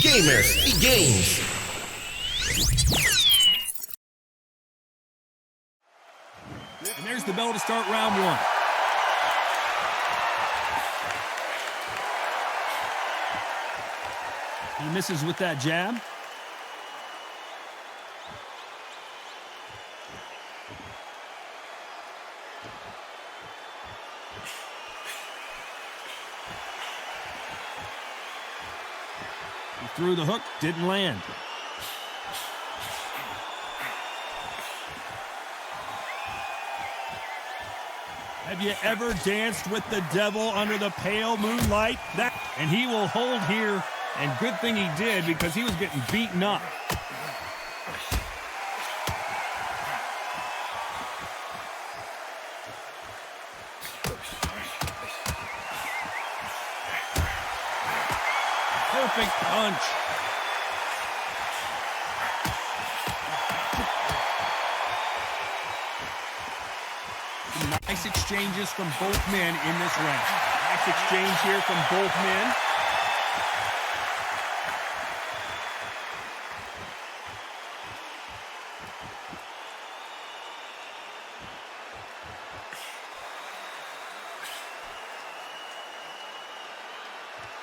gamers e games. And there's the bell to start round one. He misses with that jab. He threw the hook, didn't land. Have you ever danced with the devil under the pale moonlight? And he will hold here, and good thing he did because he was getting beaten up. Perfect punch. Nice exchanges from both men in this round. Nice exchange here from both men.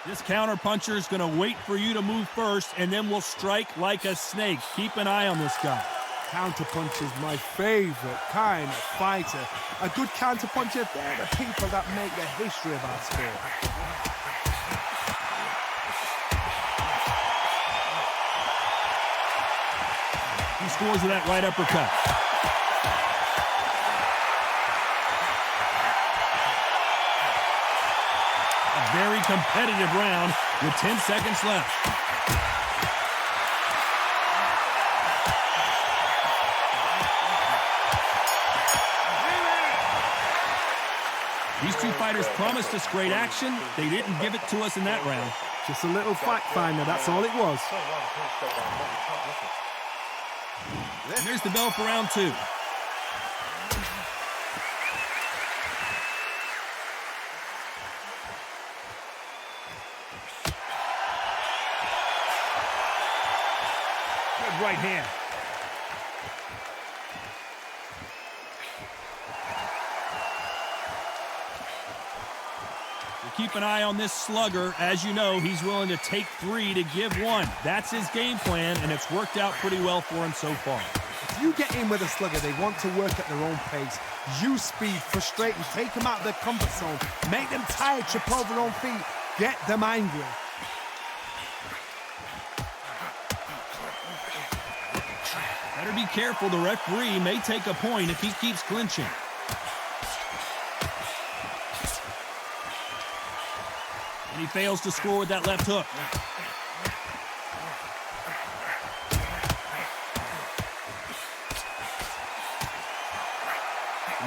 This counterpuncher is going to wait for you to move first, and then will strike like a snake. Keep an eye on this guy. Counterpunch is my favorite kind of fighter. A good counterpuncher, they're the people that make the history of our sport. He scores with that right uppercut. A very competitive round with 10 seconds left. These two fighters promised us great action. They didn't give it to us in that round. Just a little fact finder, that's all it was. And there's the bell for round two. Good right hand. Keep an eye on this slugger. As you know, he's willing to take three to give one. That's his game plan, and it's worked out pretty well for him so far. If you get in with a slugger, they want to work at their own pace. Use speed, frustrate them, take them out of their comfort zone, make them tired, trip over their own feet, get them angry. Better be careful. The referee may take a point if he keeps clinching. And he fails to score with that left hook.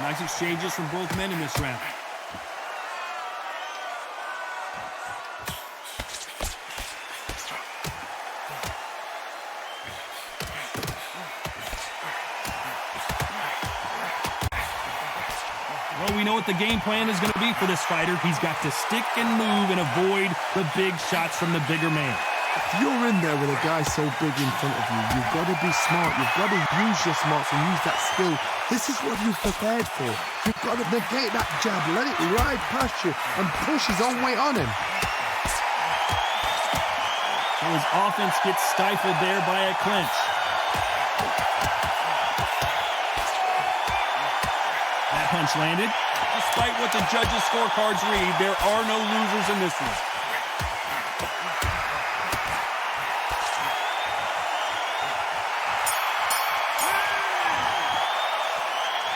Nice exchanges from both men in this round. Well, we know what the game plan is going to be for this fighter. He's got to stick and move and avoid the big shots from the bigger man. If you're in there with a guy so big in front of you, you've got to be smart. You've got to use your smarts and use that skill. This is what you've prepared for. You've got to negate that jab, let it ride past you, and push his own weight on him. So his offense gets stifled there by a clinch. That punch landed. Despite what the judges' scorecards read, there are no losers in this one.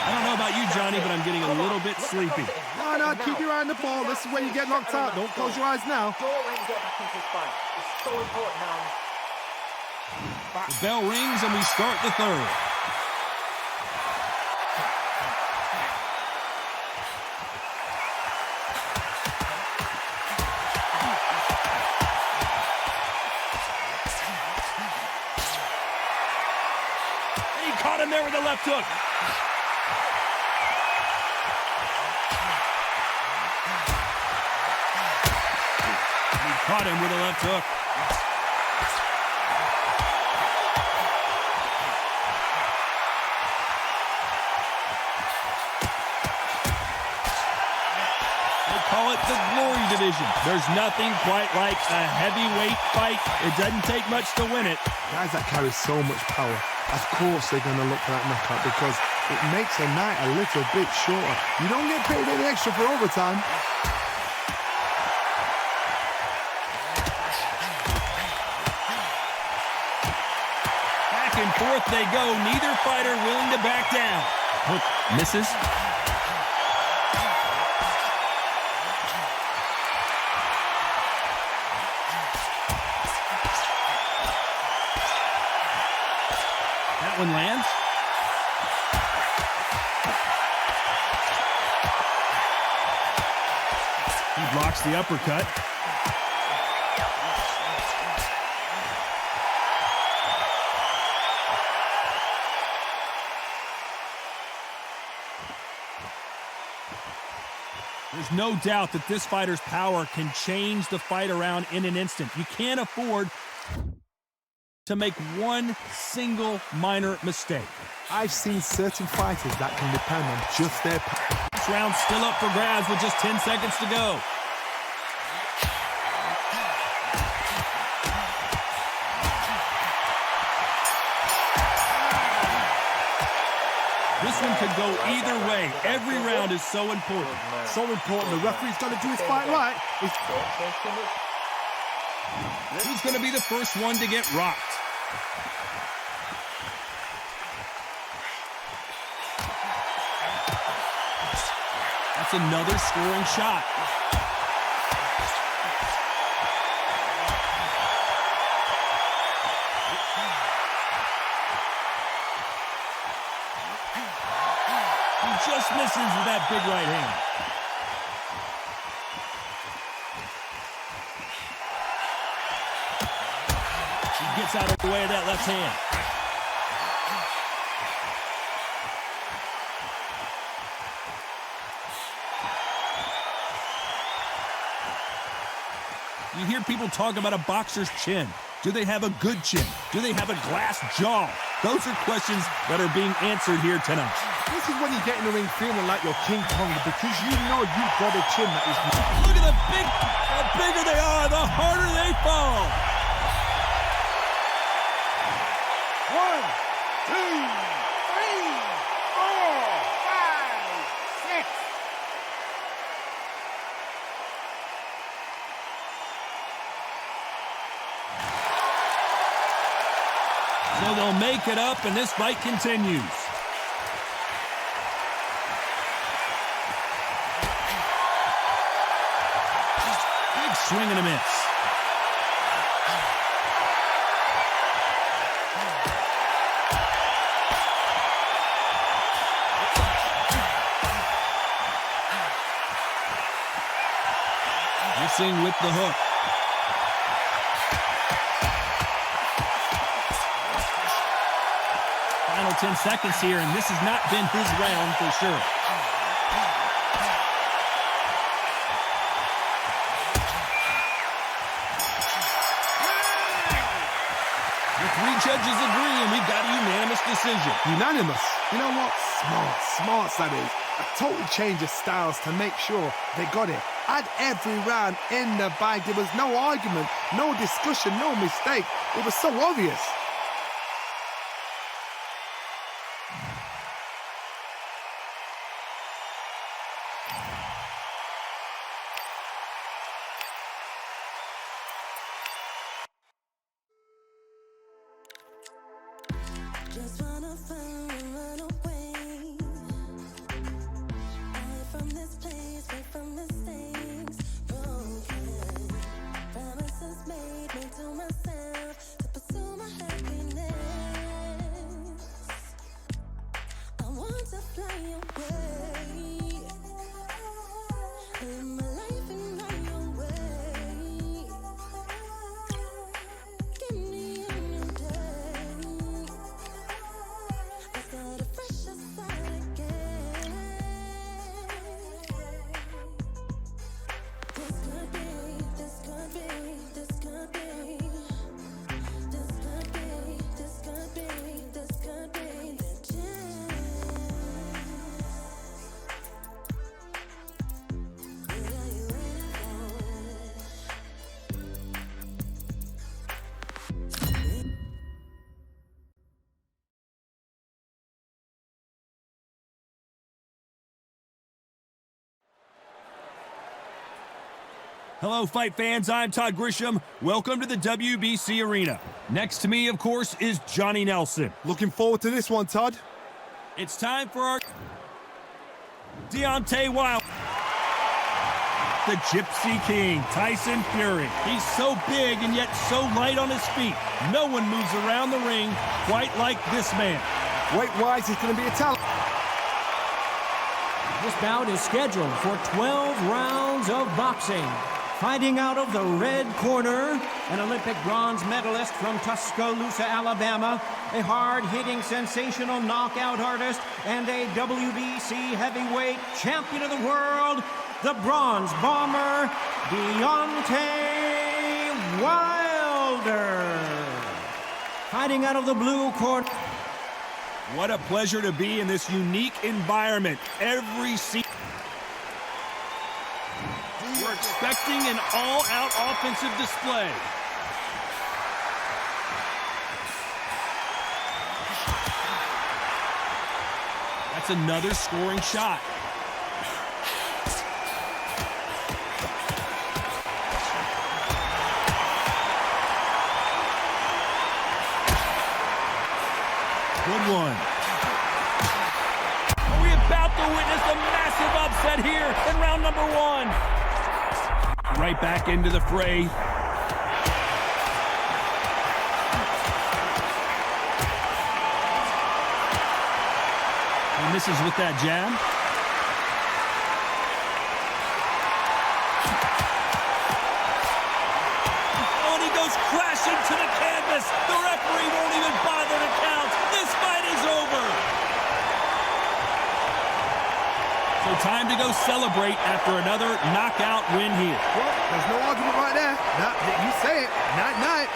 I don't know about you, Johnny, but I'm getting a little bit sleepy. No, keep your eye on the ball. This is when you get knocked out. Don't close your eyes now. The bell rings and we start the third. He caught him there with the left hook. Caught him with a left hook. Call it the glory division. There's nothing quite like a heavyweight fight. It doesn't take much to win it. Guys that carry so much power, of course they're going to look for that knockout because it makes a night a little bit shorter. You don't get paid any extra for overtime. Back and forth they go. Neither fighter willing to back down. Hook misses. That one lands. He blocks the uppercut. There's no doubt that this fighter's power can change the fight around in an instant. You can't afford to make one single minor mistake. I've seen certain fighters that can depend on just their power. This round's still up for grabs with just 10 seconds to go. This one could go either way. Every round is so important. So important. The referee's got to do his fight right. Who's going to be the first one to get rocked? That's another scoring shot. He just misses with that big right hand. He gets out of the way of that left hand. You hear people talk about a boxer's chin. Do they have a good chin? Do they have a glass jaw? Those are questions that are being answered here tonight. This is when you get in the ring feeling like you're King Kong because you know you've got a chin that is... Look at the bigger they are, the harder they fall. 1, 2, 3, 4, 5, 6. So they'll make it up, and this fight continues. Big swing and a miss. Missing with the hook. Final 10 seconds here, and this has not been his round for sure. The three judges agree, and we've got a unanimous decision. Unanimous. You know what? Smart that is. A total change of styles to make sure they got it. Had every round in the bag. There was no argument, no discussion, no mistake. It was so obvious. Just wanna find and run away. Away from this place, away from mistakes. Broken promises made to myself to pursue my happiness. Hello, fight fans. I'm Todd Grisham. Welcome to the WBC Arena. Next to me, of course, is Johnny Nelson. Looking forward to this one, Todd. It's time for our Deontay Wilder. The Gypsy King, Tyson Fury. He's so big and yet so light on his feet. No one moves around the ring quite like this man. Weight-wise, he's going to be a talent. This bout is scheduled for 12 rounds of boxing. Fighting out of the red corner, an Olympic bronze medalist from Tuscaloosa, Alabama, a hard-hitting, sensational knockout artist, and a WBC heavyweight champion of the world, the bronze bomber, Deontay Wilder. Fighting out of the blue corner. What a pleasure to be in this unique environment. Every season, we're expecting an all-out offensive display. That's another scoring shot. Good one. Are we about to witness a massive upset here in round number 1? Right back into the fray. And misses with that jab. Oh, and he goes crashing to the canvas. The referee won't even bother to count. This fight is over. So time to go celebrate after another knockout win here. Well, there's no argument right there. You say it. Night-night.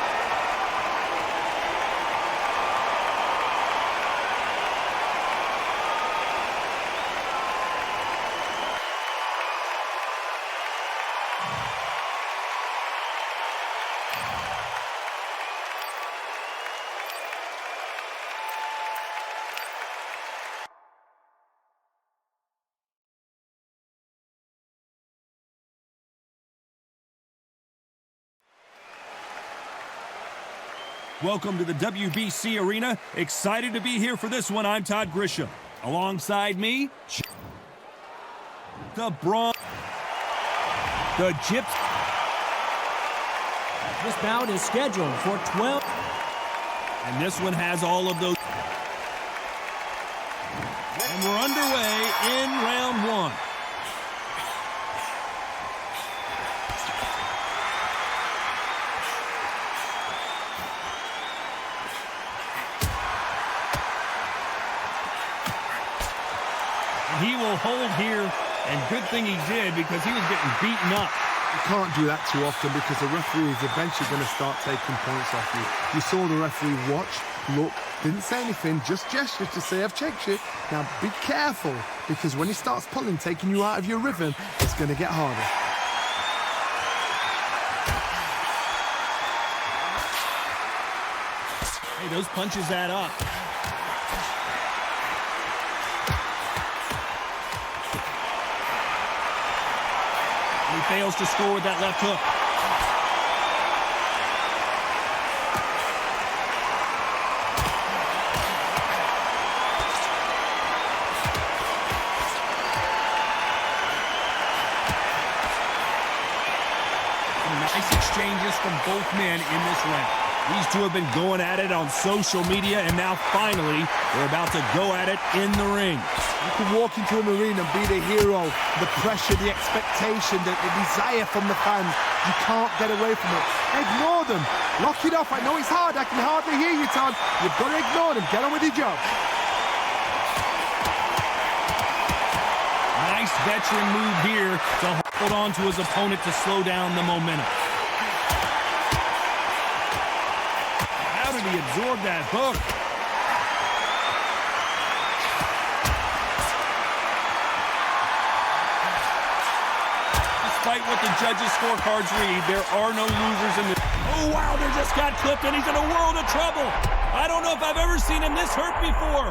Welcome to the WBC Arena. Excited to be here for this one. I'm Todd Grisham. Alongside me, the Gypsy. This bout is scheduled for 12. And this one has all of those. And we're underway in round 1. He will hold here, and good thing he did because he was getting beaten up. You can't do that too often because the referee is eventually going to start taking points off you. You saw the referee watch, look, didn't say anything, just gestured to say, I've checked you. Now be careful because when he starts pulling, taking you out of your rhythm, it's going to get harder. Hey, those punches add up. He fails to score with that left hook. Some nice exchanges from both men in this round. These two have been going at it on social media, and now finally, they're about to go at it in the ring. You can walk into an arena and be the hero, the pressure, the expectation, the desire from the fans. You can't get away from it. Ignore them. Lock it off. I know it's hard. I can hardly hear you, Todd. You've got to ignore them. Get on with your job. Nice veteran move here to hold on to his opponent to slow down the momentum. How did he absorb that hook? Despite what the judges' scorecards read, there are no losers in this. Oh, Wilder just got clipped, and he's in a world of trouble. I don't know if I've ever seen him this hurt before.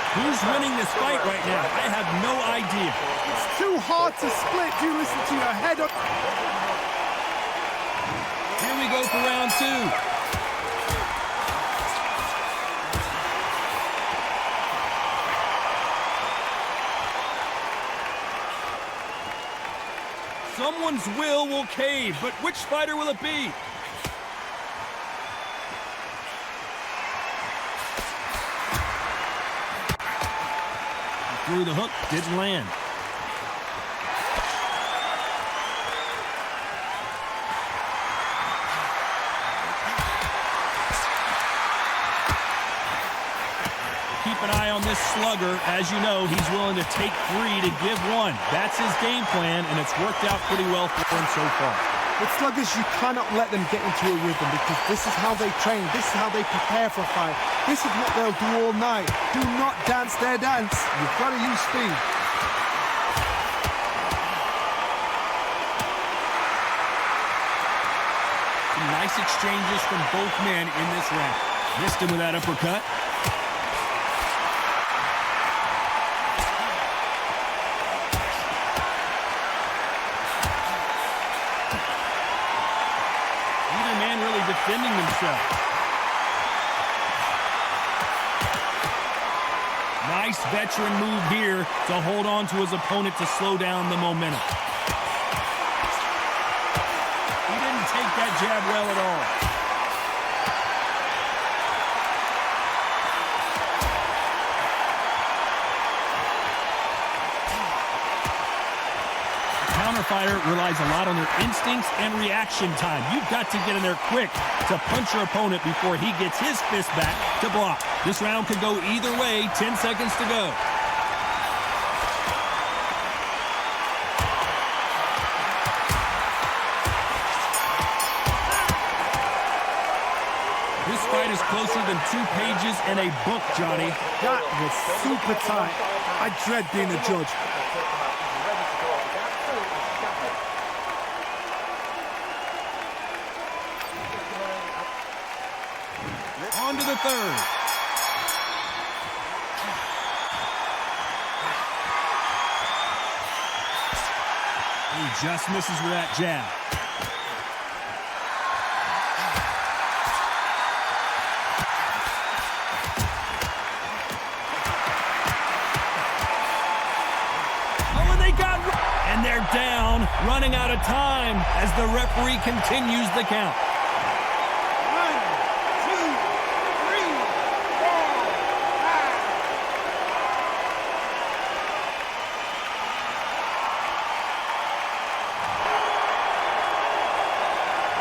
Who's winning this fight right now? I have no idea. It's too hard to split. Do listen to your head up. Here we go for round two. Someone's will cave, but which fighter will it be? Through the hook, didn't land. Keep an eye on this slugger. As you know, he's willing to take 3 to give 1. That's his game plan, and it's worked out pretty well for him so far. With sluggers, you cannot let them get into a rhythm because this is how they train. This is how they prepare for a fight. This is what they'll do all night. Do not dance their dance. You've got to use speed. Some nice exchanges from both men in this round. Missed him with that uppercut. Defending himself. Nice veteran move here to hold on to his opponent to slow down the momentum. He didn't take that jab well at all. Fighter relies a lot on their instincts and reaction time. You've got to get in there quick to punch your opponent before he gets his fist back to block. This round could go either way. 10 seconds to go. This fight is closer than 2 pages in a book, Johnny. That was super tight. I dread being a judge. On to the third. He just misses with that jab. Oh, and they got... And they're down, running out of time as the referee continues the count.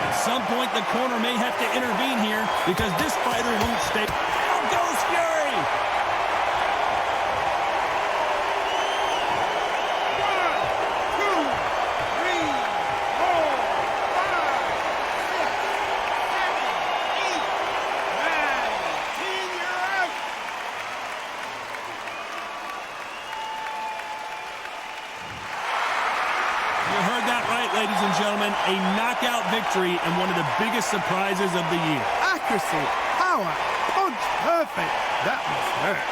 At some point, the corner may have to intervene here because this fighter won't stay. Down goes Fury! 1, 2, 3, 4, 5, 6, 7, 8, 9, 10, you're out. You heard that right, ladies and gentlemen. A knockout victory and one of the biggest surprises of the year. Accuracy, power, punch, perfect. That was hurt.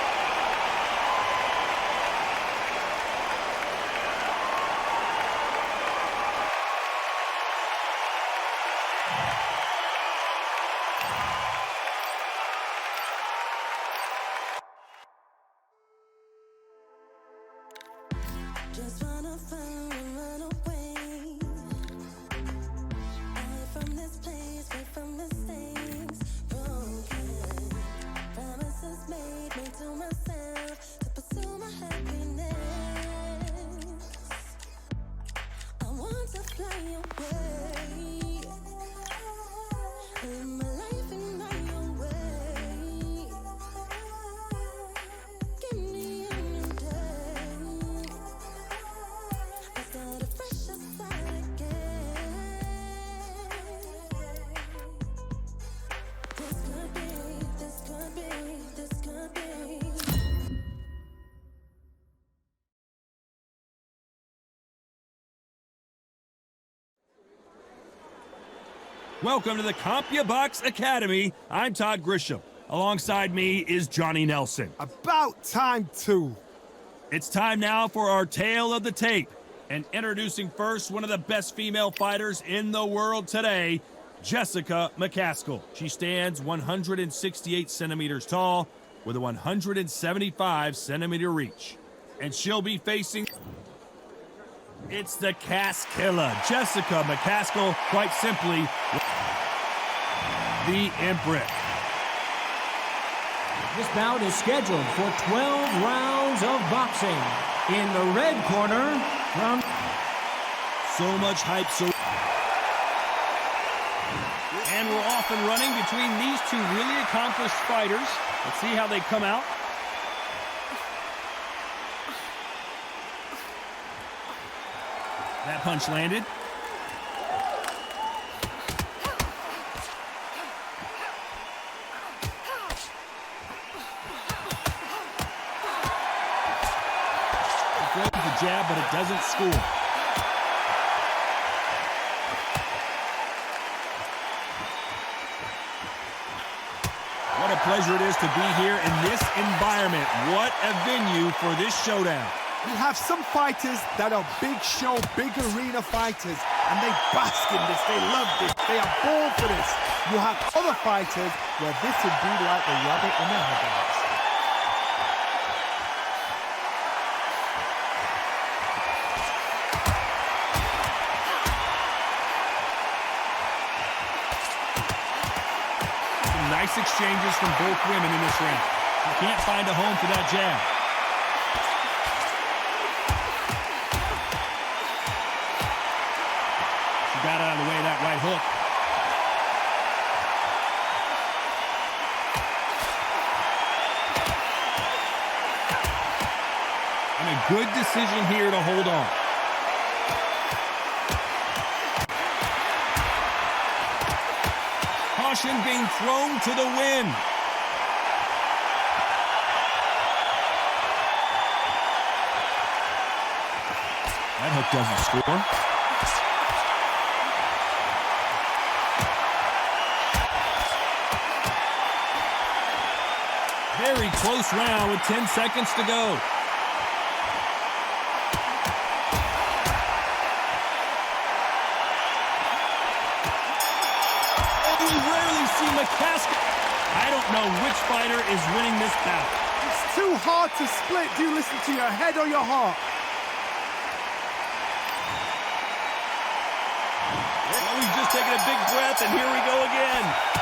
Just wanna find and run away. Away from this place, away from mistakes. Broken promises made to myself to pursue my happiness. I want to fly away. Live my life in my own way. Give me a new day. I start a fresh start again. This could be, this could be, this could be. Welcome to the CompuBox Academy. I'm Todd Grisham. Alongside me is Johnny Nelson. About time too. It's time now for our tale of the tape. And introducing first one of the best female fighters in the world today, Jessica McCaskill. She stands 168 centimeters tall with a 175 centimeter reach. And she'll be facing... It's the Caskilla, Jessica McCaskill, quite simply, the Empress. This bout is scheduled for 12 rounds of boxing. In the red corner, from... So much hype, and we're off and running between these two really accomplished fighters. Let's see how they come out. That punch landed. It throws the jab, but it doesn't score. What a pleasure it is to be here in this environment. What a venue for this showdown. You have some fighters that are big show, big arena fighters, and they bask in this, they love this, they are born for this. You have other fighters where this would be like the rabbit in the headlights. Some nice exchanges from both women in this round. You can't find a home for that jab. Got out of the way of that right hook. And a good decision here to hold on. Caution being thrown to the wind. That hook doesn't score. Very close round with 10 seconds to go. And we rarely see McCaskill. I don't know which fighter is winning this bout. It's too hard to split. Do you listen to your head or your heart? Well, we've just taken a big breath, and here we go again.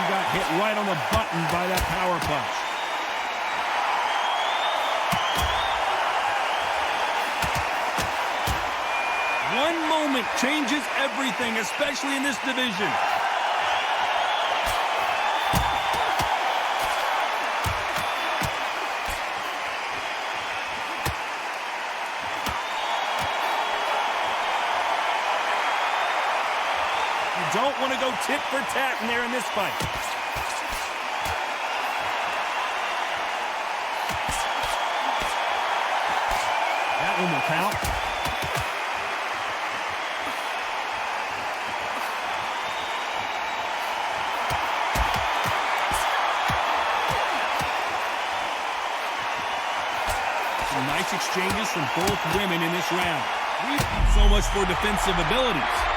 Got hit right on the button by that power punch. One moment changes everything, especially in this division. Don't want to go tit for tat in there in this fight. That one will count. Some nice exchanges from both women in this round. So much for defensive abilities.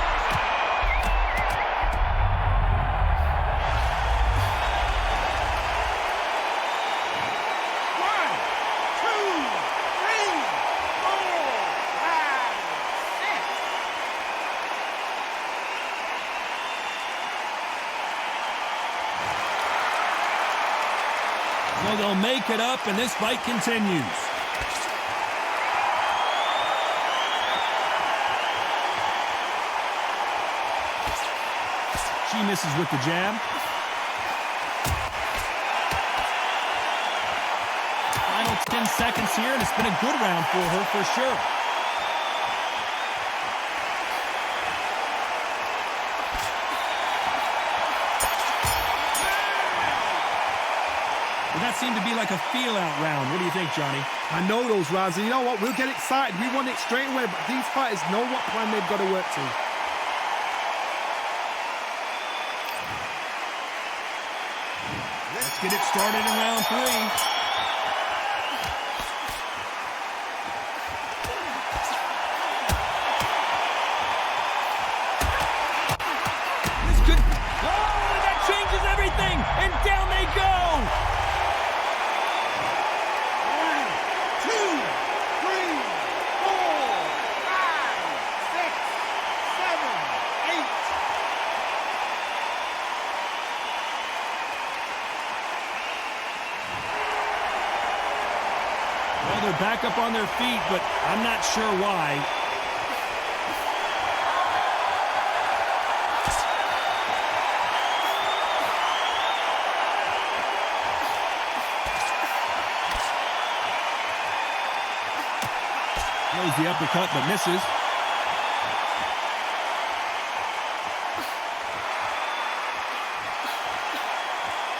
So they'll make it up, and this fight continues. She misses with the jab. Final 10 seconds here, and it's been a good round for her for sure. that seemed to be like a feel-out round. What do you think, Johnny? I know those rounds, and you know what? We'll get excited. We want it straight away, but these fighters know what plan they've got to work to. Let's get it started in round 3. And down they go! 1, 2, 3, 4, 5, 6, 7, 8. Well, they're back up on their feet, but I'm not sure why. Throws the uppercut, but misses.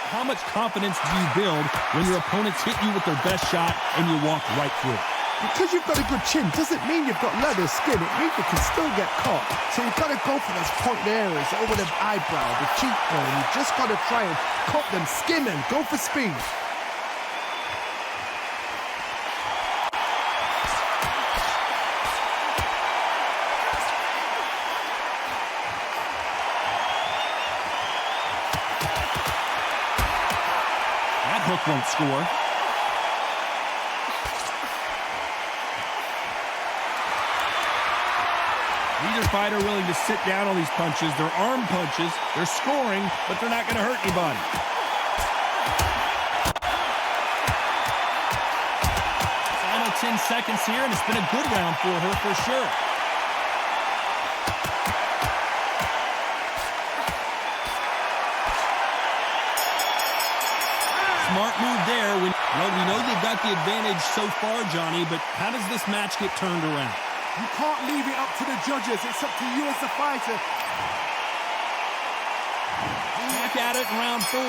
How much confidence do you build when your opponents hit you with their best shot and you walk right through it? Because you've got a good chin doesn't mean you've got leather skin. It means you can still get caught. So you've got to go for those point areas over the eyebrow, the cheekbone. You've just got to try and cut them, skin them, go for speed. Hook won't score. Neither fighter willing to sit down on these punches. They're arm punches. They're scoring, but they're not going to hurt anybody. Final 10 seconds here, and it's been a good round for her for sure. Smart move there. Well, we know they've got the advantage so far, Johnny, but how does this match get turned around? You can't leave it up to the judges. It's up to you as the fighter. Back at it in round 4.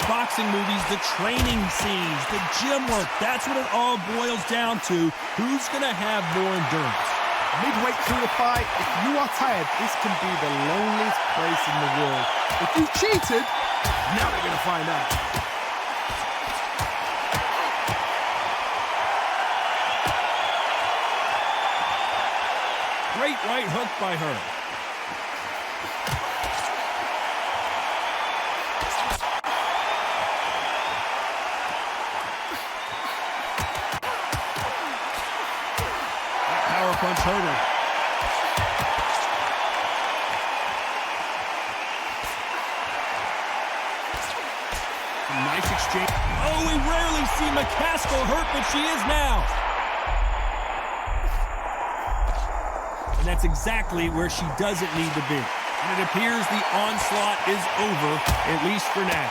Boxing movies, the training scenes, the gym work, that's what it all boils down to. Who's going to have more endurance? Midway through the fight, if you are tired, this can be the loneliest place in the world. If you cheated, now they're going to find out. Great right hook by her. Punch hurt her. Nice exchange. Oh, we rarely see McCaskill hurt, but she is now. And that's exactly where she doesn't need to be. And it appears the onslaught is over, at least for now.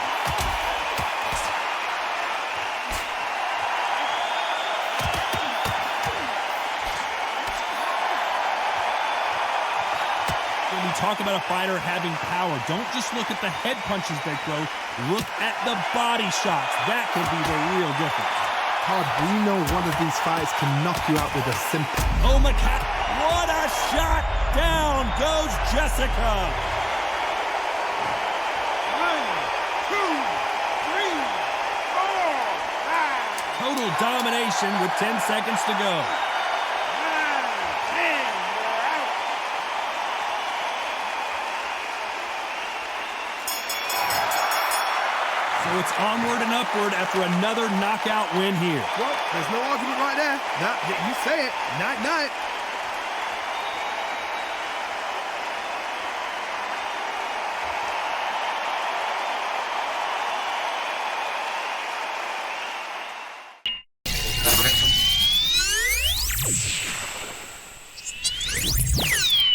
Talk about a fighter having power. Don't just look at the head punches they throw. Look at the body shots. That can be the real difference. Todd, we know one of these fights can knock you out with a simple... Oh, what a shot! Down goes Jessica. 1, 2, 3, 4, 5. Total domination with 10 seconds to go. So it's onward and upward after another knockout win here. Well, there's no argument right there. You say it. Night-night.